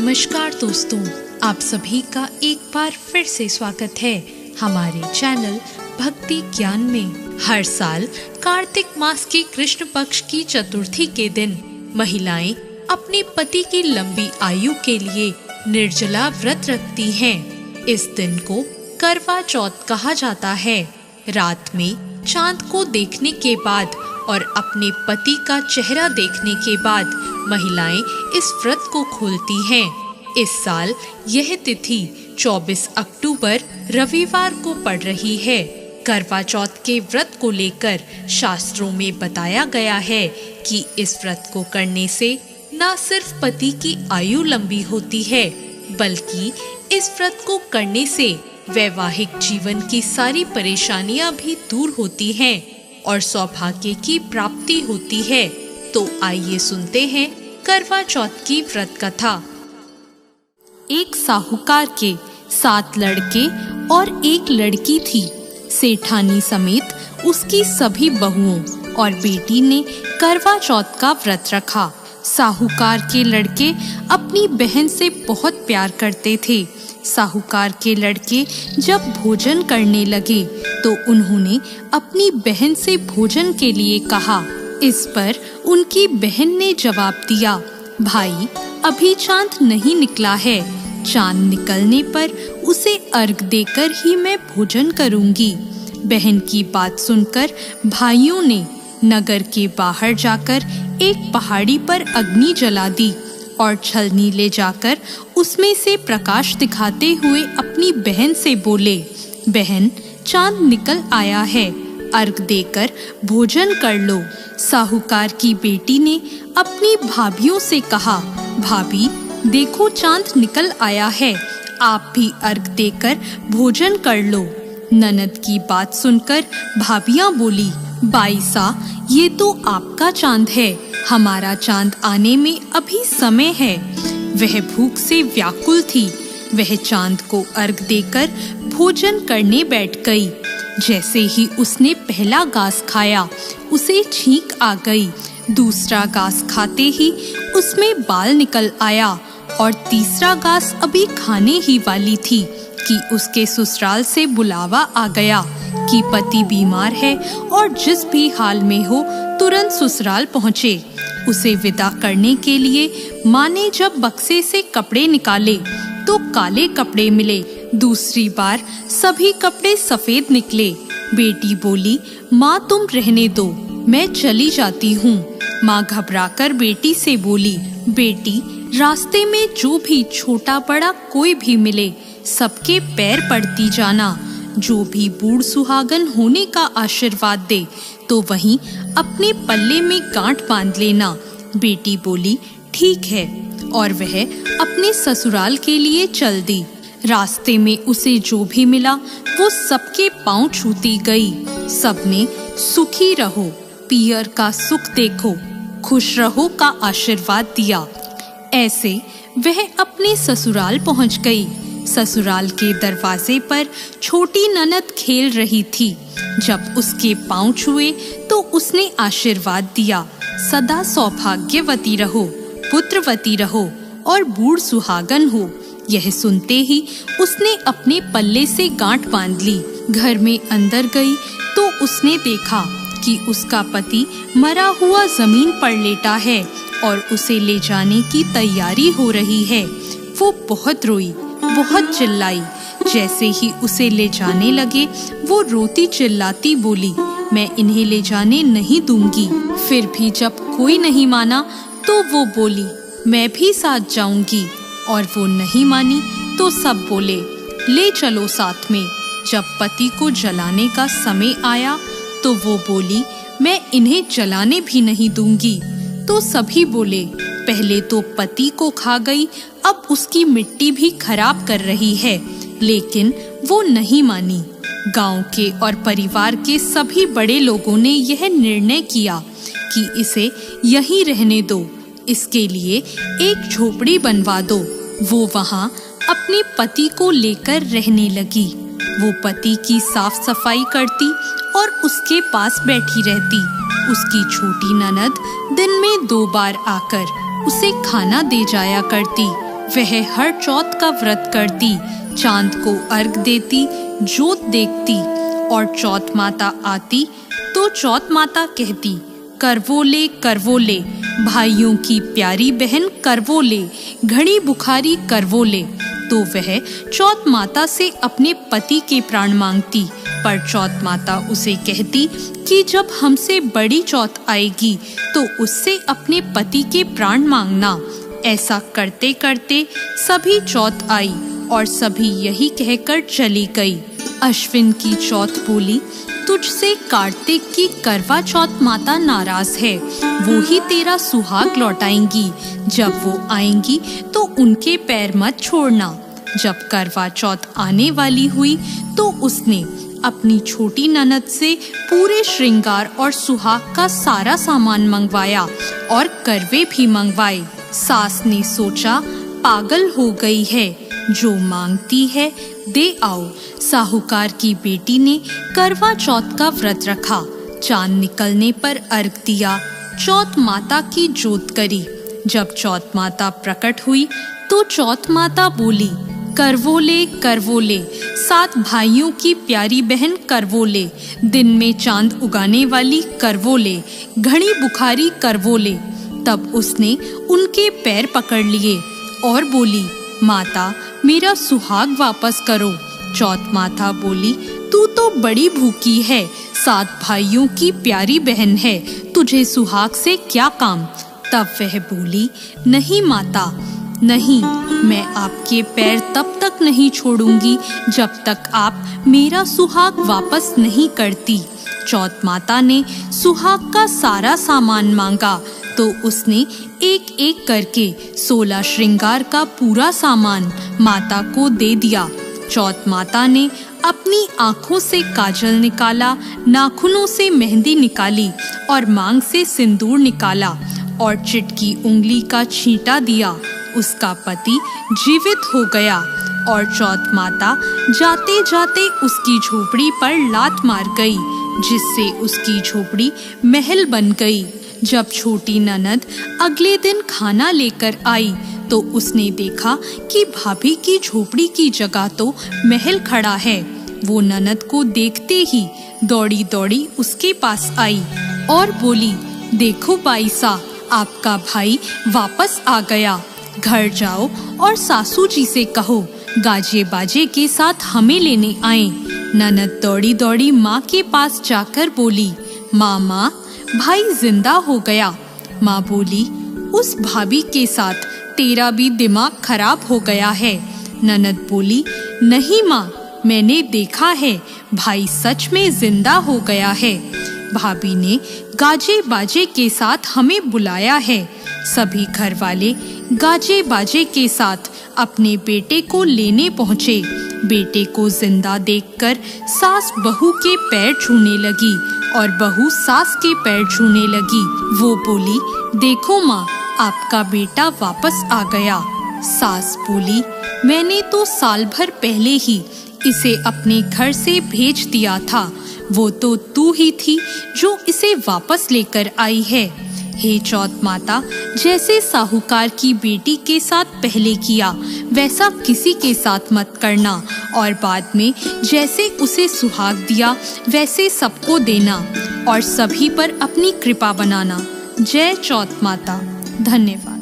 नमस्कार दोस्तों, आप सभी का एक बार फिर से स्वागत है हमारे चैनल भक्ति ज्ञान में। हर साल कार्तिक मास के कृष्ण पक्ष की चतुर्थी के दिन महिलाएं अपने पति की लंबी आयु के लिए निर्जला व्रत रखती हैं। इस दिन को करवा चौथ कहा जाता है। रात में चांद को देखने के बाद और अपने पति का चेहरा देखने के बाद महिलाएं इस व्रत को खोलती हैं। इस साल यह तिथि 24 अक्टूबर रविवार को पड़ रही है। करवा चौथ के व्रत को लेकर शास्त्रों में बताया गया है कि इस व्रत को करने से न सिर्फ पति की आयु लंबी होती है, बल्कि इस व्रत को करने से वैवाहिक जीवन की सारी परेशानियां भी दूर होती हैं और सौभाग्य की प्राप्ति होती है। तो आइए सुनते हैं करवा चौथ की व्रत कथा। एक साहूकार के 7 लड़के और 1 लड़की थी। सेठानी समेत उसकी सभी बहुओं और बेटी ने करवा चौथ का व्रत रखा। साहूकार के लड़के अपनी बहन से बहुत प्यार करते थे। साहूकार के लड़के जब भोजन करने लगे तो उन्होंने अपनी बहन से भोजन के लिए कहा। इस पर उनकी बहन ने जवाब दिया, भाई अभी चांद नहीं निकला है, चांद निकलने पर उसे अर्घ देकर ही मैं भोजन करूंगी। बहन की बात सुनकर भाइयों ने नगर के बाहर जाकर एक पहाड़ी पर अग्नि जला दी और छलनी ले जाकर उसमें से प्रकाश दिखाते हुए अपनी बहन से बोले, बहन चांद निकल आया है, अर्घ देकर भोजन कर लो। साहूकार की बेटी ने अपनी भाभियों से कहा, भाभी देखो चांद निकल आया है, आप भी अर्घ देकर भोजन कर लो। ननद की बात सुनकर भाभियां बोली, बाईसा ये तो आपका चांद है, हमारा चांद आने में अभी समय है। वह भूख से व्याकुल थी। वह चांद को अर्घ देकर भोजन करने बैठ गई। जैसे ही उसने पहला घास खाया उसे छींक आ गई। दूसरा घास खाते ही उसमें बाल निकल आया और तीसरा घास अभी खाने ही वाली थी कि उसके ससुराल से बुलावा आ गया कि पति बीमार है और जिस भी हाल में हो तुरंत ससुराल पहुँचे। उसे विदा करने के लिए माँ ने जब बक्से से कपड़े निकाले तो काले कपड़े मिले। दूसरी बार सभी कपड़े सफेद निकले। बेटी बोली, माँ तुम रहने दो, मैं चली जाती हूँ। माँ घबराकर बेटी से बोली, बेटी रास्ते में जो भी छोटा बड़ा कोई भी मिले सबके पैर पड़ती जाना। जो भी बूढ़ सुहागन होने का आशीर्वाद दे तो वहीं अपने पल्ले में गांठ बांध लेना। बेटी बोली, ठीक है, और वह अपने ससुराल के लिए चल दी। रास्ते में उसे जो भी मिला वो सबके पांव छूती गई। सबने सुखी रहो, पियर का सुख देखो, खुश रहो का आशीर्वाद दिया। ऐसे वह अपने ससुराल पहुंच गई। ससुराल के दरवाजे पर छोटी ननद खेल रही थी। जब उसके पांव छुए तो उसने आशीर्वाद दिया, सदा सौभाग्यवती रहो, पुत्रवती रहो और बूढ़ सुहागन हो। यह सुनते ही उसने अपने पल्ले से गांठ बांध ली। घर में अंदर गई तो उसने देखा कि उसका पति मरा हुआ जमीन पर लेटा है और उसे ले जाने की तैयारी हो रही है। वो बहुत रोई, बहुत चिल्लाई। जैसे ही उसे ले जाने लगे वो रोती चिल्लाती बोली, मैं इन्हें ले जाने नहीं दूंगी। फिर भी जब कोई नहीं माना तो वो बोली, मैं भी साथ जाऊंगी, और वो नहीं मानी तो सब बोले, ले चलो साथ में। जब पति को जलाने का समय आया तो वो बोली, मैं इन्हें जलाने भी नहीं दूंगी। तो सभी बोले, पहले तो पति को खा गई, अब उसकी मिट्टी भी खराब कर रही है। लेकिन वो नहीं मानी। गांव के और परिवार के सभी बड़े लोगों ने यह निर्णय किया कि इसे यहीं रहने दो, इसके लिए एक झोपड़ी बनवा दो। वो वहां अपने पति को लेकर रहने लगी। वो पति की साफ सफाई करती और उसके पास बैठी रहती। उसकी छोटी ननद दिन में 2 बार आकर उसे खाना दे जाया करती। वह हर चौथ का व्रत करती, चांद को अर्घ देती, जोत देखती, और चौथ माता आती तो चौथ माता कहती, करवोले करवोले, भाइयों की प्यारी बहन करवोले, घड़ी बुखारी करवोले। तो वह चौथ माता से अपने पति के प्राण मांगती, पर चौथ माता उसे कहती कि जब हमसे बड़ी चौथ आएगी तो उससे अपने पति के प्राण मांगना। ऐसा करते करते सभी चौथ आई और सभी यही कहकर चली गई। अश्विन की चौथ बोली, तुझसे कार्तिक की करवा चौथ माता नाराज है, वो ही तेरा सुहाग लौटाएंगी। जब वो आएंगी तो उनके पैर मत छोड़ना। जब करवा चौथ आने वाली हुई तो उसने अपनी छोटी ननद से पूरे श्रृंगार और सुहाग का सारा सामान मंगवाया और करवे भी मंगवाए। सास ने सोचा, पागल हो गई है, जो मांगती है दे आओ। साहूकार की बेटी ने करवा चौथ का व्रत रखा, चांद निकलने पर अर्घ दिया, चौथ माता की जोत करी। जब चौथ माता प्रकट हुई तो चौथ माता बोली, करवोले करवोले, 7 भाइयों की प्यारी बहन करवोले, दिन में चांद उगाने वाली करवोले, घड़ी बुखारी करवोले। तब उसने उनके पैर पकड़ लिए और बोली, माता मेरा सुहाग वापस करो। चौथ माता बोली, तू तो बड़ी भूखी है, 7 भाइयों की प्यारी बहन है, तुझे सुहाग से क्या काम। तब वह बोली, नहीं माता नहीं, मैं आपके पैर तब तक नहीं छोड़ूंगी जब तक आप मेरा सुहाग वापस नहीं करती। चौथ माता ने सुहाग का सारा सामान मांगा तो उसने एक एक करके 16 श्रृंगार का पूरा सामान माता को दे दिया। चौथ माता ने अपनी आँखों से काजल निकाला, नाखूनों से मेहंदी निकाली और मांग से सिंदूर निकाला और चिटकी उंगली का छींटा दिया। उसका पति जीवित हो गया और चौथ माता जाते जाते उसकी झोपड़ी पर लात मार गई, जिससे उसकी झोपड़ी महल बन गई। जब छोटी ननद अगले दिन खाना लेकर आई तो उसने देखा कि भाभी की झोपड़ी की जगह तो महल खड़ा है। वो ननद को देखते ही दौड़ी दौड़ी उसके पास आई और बोली, देखो बाईसा, आपका भाई वापस आ गया। घर जाओ और सासू जी से कहो गाजे बाजे के साथ हमें लेने आए। ननद दौड़ी दौड़ी माँ के पास जाकर बोली, माँ भाई जिंदा हो गया। माँ बोली, उस भाभी के साथ तेरा भी दिमाग खराब हो गया है। ननद बोली, नहीं माँ, मैंने देखा है, भाई सच में जिंदा हो गया है। भाभी ने गाजे बाजे के साथ हमें बुलाया है। सभी घर वाले गाजे बाजे के साथ अपने बेटे को लेने पहुँचे। बेटे को जिंदा देखकर सास बहू के पैर छूने लगी और बहू सास के पैर छूने लगी। वो बोली, देखो माँ, आपका बेटा वापस आ गया। सास बोली, मैंने तो साल भर पहले ही इसे अपने घर से भेज दिया था, वो तो तू ही थी जो इसे वापस लेकर आई है। हे चौथ माता, जैसे साहूकार की बेटी के साथ पहले किया वैसा किसी के साथ मत करना और बाद में जैसे उसे सुहाग दिया वैसे सबको देना और सभी पर अपनी कृपा बनाना। जय चौथ माता। धन्यवाद।